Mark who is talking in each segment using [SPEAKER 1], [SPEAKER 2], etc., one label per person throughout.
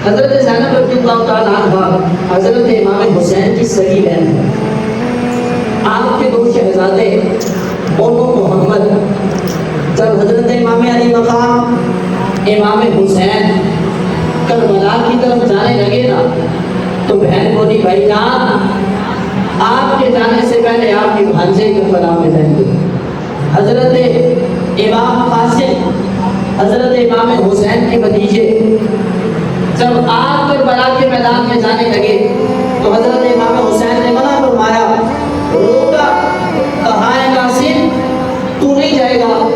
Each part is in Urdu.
[SPEAKER 1] حضرت زینب رضی اللہ تعالیٰ عنہ حضرت امام حسین کی سگی بہن ہے۔ آپ کے دو شہزادے اونو محمد جب حضرت امام علی مقام امام حسین کربلا کی طرف جانے لگے نا تو بہن بولی بھائی جان آپ کے جانے سے پہلے آپ کی بھانجے کربلا میں جائیں گے۔ حضرت امام قاسم حضرت امام حسین کے بھتیجے جب آپ کربلا کے میدان میں جانے لگے تو حضرت امام حسین نے منع فرمایا، روکا، کہا ہے قاسم تو نہیں جائے گا،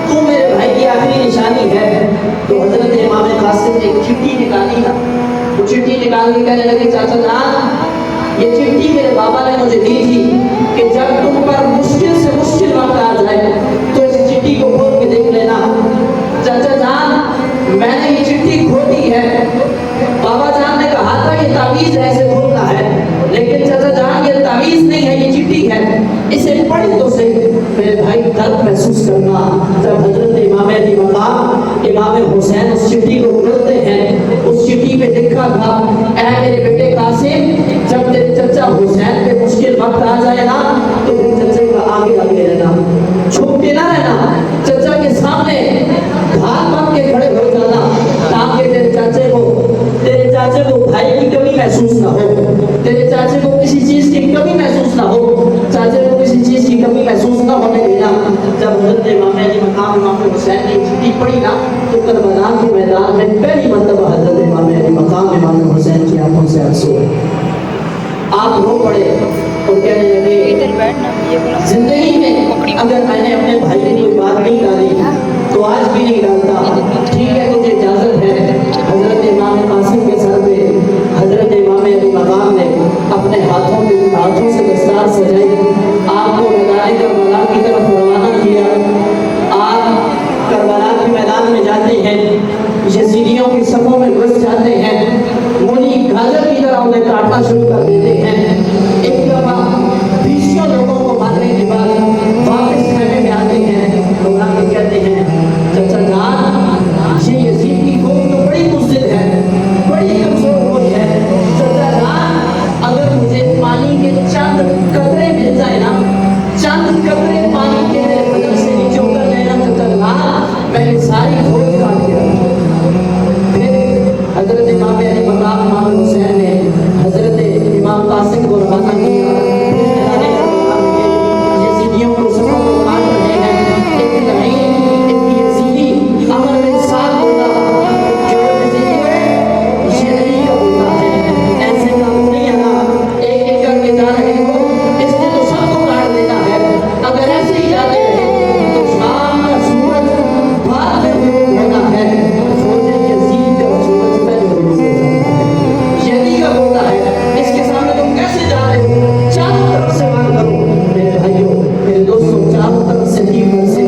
[SPEAKER 1] تو میرے بھائی کی آخری نشانی ہے۔ تو حضرت امام قاسم نے ایک چٹھی نکالی نا، وہ چٹھی نکال کے کہنے لگے چاچا جان یہ چٹھی میرے بابا نے مجھے دی تھی کہ جب تم پر مشکل سے مشکل وقت آ جائے تو اس چٹھی کو کھول کے دیکھ لینا۔ چاچا جان میں نے یہ چٹھی کھولی ہے، بابا جان نے کہا تھا یہ تعویذ ایسے کھولنا ہے، لیکن چاچا جان یہ تعویذ نہیں ہے، یہ چٹھی ہے، اسے پڑھ تو صحیح۔ میرے بھائی درد محسوس کرنا، جب حضرت امام علی مقام امام حسین اس چٹھی کو کھولتے ہیں، اس چٹھی پہ لکھا تھا، اے میرے بیٹے قاسم جب تیرے چچا حسین پہ مشکل وقت آ جائے نا تو پھر چچے کا آگے آگے رہنا، چھپ کے نہ رہنا، چچا کے سامنے ہاتھ باندھ کے کھڑے ہو جانا تاکہ تیرے چاچے کو بھائی کی کمی محسوس نہ ہو، تیرے چاچے کو کسی چیز کی کمی محسوس نہ ہو، چاچے کو کسی چیز کی کمی محسوس نہ ہونے دینا۔ جب حضرت امام علی مقام امام حسین نے چٹھی پڑھی نا تو کربلا کے میدان میں پہلی مرتبہ حضرت امام علی مقام امام حسین کی آنکھوں سے آنسو آپ رو پڑے اور کہنے لگے زندگی میں اگر میں نے اپنے بھائی کی کوئی بات نہیں ڈالی تو آج بھی نہیں ڈالتا، ٹھیک ہے تجھے اجازت ہے۔ حضرت امام قاسم کے سر پہ حضرت امام علی مقام نے اپنے ہاتھوں سے دستار سجائی، آپ کو میدان کربلا کی طرف روانہ کیا۔ آپ کربلا کے میدان میں جاتے ہیں، یزیدیوں کی صفوں میں گھس جاتے ہیں، مولی گاجر کی طرح انہیں کاٹنا شروع کر دیتے ہیں۔ ایک دفعہ 20 لوگوں کو مارنے کے بعد واپس خیمے میں آتے ہیں، لوگ آ کے کہتے ہیں چچا جان یہ یزید کی قوم تو بڑی مزدل ہے، بڑی کمزور ہوئی ہے، چچا جان اگر مجھے پانی کے چند قطرے مل جائے نا، چند قطرے پانی کے بدن سے نیچے اتر جائے نا چچا جان میں یہ ساری فوج کاٹ کے رکھوں۔ پھر حضرت امام علی مقام امام حسین نے حضرت امام قاسم کو روانہ کیا۔ یزیدیوں کو سبوں کو کاٹ رہے ہیں، ایک لعین ایک یزیدی امر بن سعد بولا کہ وہ یزیدی یہ علی کا بولا ہے، ایسے کام نہیں آنا، ایک ایک کر کے جا رہے ہو، اس نے تو سب کو کاٹ دینا ہے، اگر ایسے ہی جاتے رہے تو شام کا سورج بعد میں غروب ہونا ہے، فوج یزید کا سورج پہلے غروب ہو جاتا ہے، یہ علی کا بولا ہے، اس کے سامنے تم کیسے جا رہے ہو، چاروں طرف سے وار کرو۔ میرے بھائیوں میرے دوستوں چاروں طرف سے تیر برسے،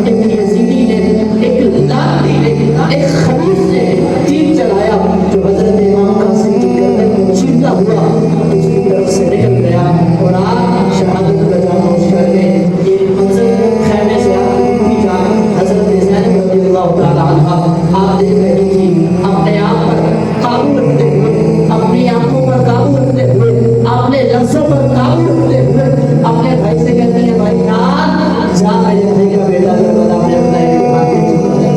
[SPEAKER 1] ایک یزیدی نے ایک لعنتی نے ایک خبیث نے تیر چلایا جو حضرت امام قاسم کی گردن کو چیرتا ہوا اس کی طرف سے نکل گیا اور آپ شہادت کا جام نوش کر گئے۔ یہ منظر خیمے سے آپ کی اٹھی جان حضرت زینب رضی اللہ تعالی عنہا آپ دیکھ رہی تھی، اپنے آپ پر قابو رکھتے ہوئے، اپنی آنکھوں پر قابو رکھتے ہوئے، اپنے لفظوں پر قابو رکھتے ہوئے اپنے بھائی سے کہتی ہے بھائی جان جا میرے بھائی کا بیٹا کربلا میں اپنا امتحان دے چکا ہے،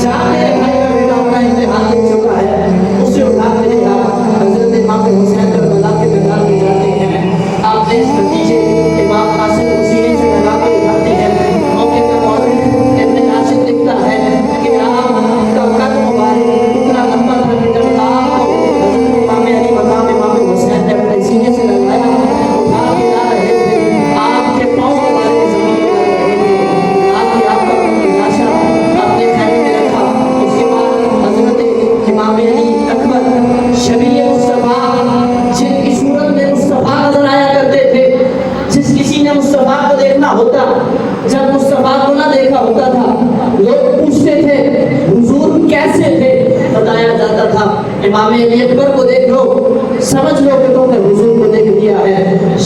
[SPEAKER 1] جا میرے بھائی کا بیٹا اپنا امتحان دے چکا ہے، اسے اٹھا کے لے آ۔ حضرت امام حسین کربلا کے میدان میں جاتے ہیں، آپ نے اس نتیجے امام قاسم کو سینے سے لگا کے اٹھاتے ہیں۔ موقع پر مورخ ابن ناصر لکھتا ہے کہ آپ کا قد مبارک اتنا لمبا تھا کہ جب آپ کو حضرت امام علی مقام امام حسین نے اپنے سینے سے لگایا اٹھا کے لا رہے تھے، آپ کے پاؤں مبارک زمین پہ لگ رہے تھے، آپ کا لاشا اپنے خیمے میں رکھا۔ اس کے بعد حضرت امام علی اکبر شبیہ مصطفیٰ جن کی صورت میں مصطفیٰ نظر آیا کرتے تھے، جس کسی نے مصطفیٰ کو دیکھنا ہوتا، جب مصطفیٰ کو نہ دیکھا ہوتا تھا لوگ پوچھتے تھے حضور کیسے تھے، بتایا جاتا تھا امام علی اکبر کو دیکھ لو سمجھ لو کہ تم نے حضور کو دیکھ لیا ہے۔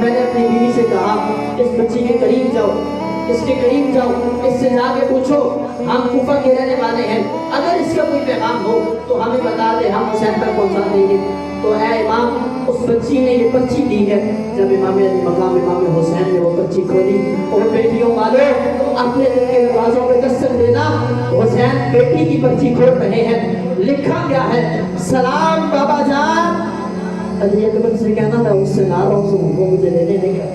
[SPEAKER 1] میں نے اپنی بیوی سے کہا اس بچی کے قریب جاؤ، اس کے قریب جاؤ، اس سے جا کے پوچھو ہم کوفہ کے رہنے والے ہیں، اگر اس کا کوئی پیغام ہو تو ہمیں بتا دے، ہم حسین تک پہنچا دیں گے۔ تو اے امام، اس بچی نے یہ پرچی دی ہے۔ جب امام علی مقام امام حسین نے وہ پرچی کھولی، اور بیٹیوں والے اپنے دل کے دروازوں پہ دستک دینا، حسین بیٹی کی پرچی کھول رہے ہیں۔ لکھا کیا ہے؟ سلام بابا جان۔ علی اکبر سے کہنا میں اس سے ناراض ہوں، وہ مجھے لینے نہیں آیا،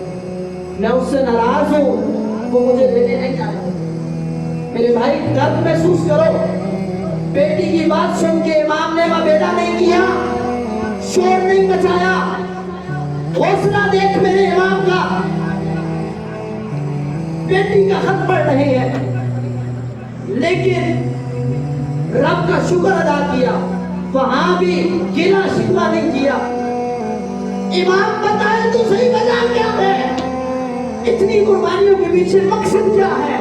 [SPEAKER 1] میں اس سے ناراض ہوں، وہ مجھے لینے نہیں آیا۔ میرے بھائی درد محسوس کرو، بیٹی کی بات سن کے امام نے مبیدہ نہیں کیا، شور نہیں مچایا، حوصلہ دیکھ میرے امام کا، بیٹی کا خط پڑھ رہے ہیں لیکن رب کا شکر ادا کیا، وہاں بھی گلہ شکوہ نہیں کیا۔ امام بتائے تو صحیح وجہ کیا ہے، اتنی قربانیوں کے پیچھے مقصد کیا ہے؟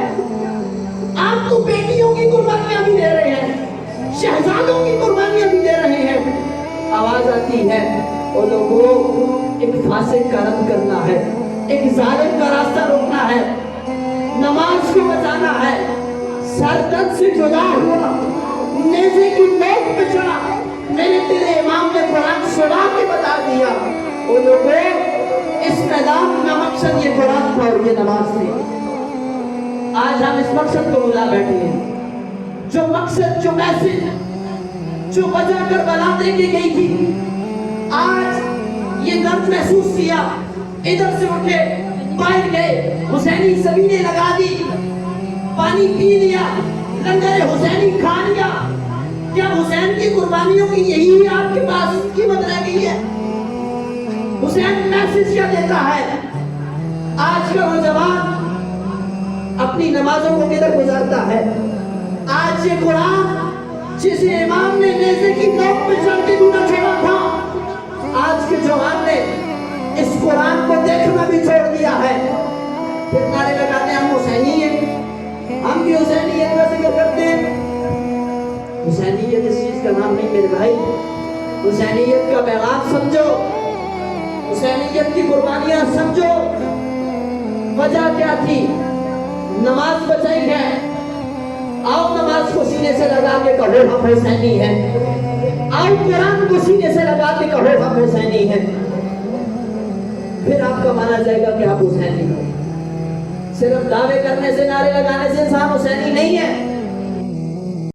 [SPEAKER 1] آپ تو بیٹیوں کی قربانیاں بھی دے رہے ہیں، شہزادوں کی قربانیاں بھی دے رہے ہیں۔ آواز آتی ہے وہ لوگوں، ایک فاسق کا رد کرنا ہے، ایک ظالم کا راستہ روکنا ہے، نماز کو بچانا ہے۔ سردت سے جدا ہوا، نیزے کی نوک پہ چڑھا، میرے تیرے امام نے قرآن سنا کے بتا دیا، وہ لوگوں اس میدان کا مقصد یہ قرآن تھا اور یہ نماز تھی۔ آج ہم اس مقصد کو بلا بیٹھے ہیں، جو مقصد، جو میسج، جو وجہ کربلا دے کے گئی تھی، آج یہ درد محسوس کیا، ادھر سے اٹھے باہر گئے، حسینی سبیلے لگا دی، پانی پی لیا، لنگر حسینی کھا لیا۔ کیا حسین کی قربانیوں کی یہی آپ کے پاس قیمت رہ گئی ہے؟ حسین میسج کیا دیتا ہے؟ آج کا نوجوان اپنی نمازوں کو کدھر گزارتا ہے؟ آج یہ قرآن جسے امام نے نیزے کی نوک پہ چڑھ کے نہ چھوڑا تھا، آج کے جوان نے اس قرآن کو دیکھنا بھی چھوڑ دیا ہے۔ پھر نعرے لگاتے ہیں ہم حسینی ہیں، ہم بھی حسینیت کا ذکر کرتے ہیں۔ حسینیت اس چیز کا نام نہیں میرے بھائی، حسینیت کا پیغام سمجھو، حسینیت کی قربانیاں سمجھو۔ وجہ کیا تھی؟ نماز بچائی ہے، آؤ نماز کو سینے سے لگا کے کہو ہم حسینی ہیں، آؤ قرآن کو سینے سے لگا کے کہو ہم حسینی ہیں، پھر آپ کا مانا جائے گا کہ آپ حسینی ہو۔ صرف دعوے کرنے سے، نعرے لگانے سے انسان حسینی نہیں ہے۔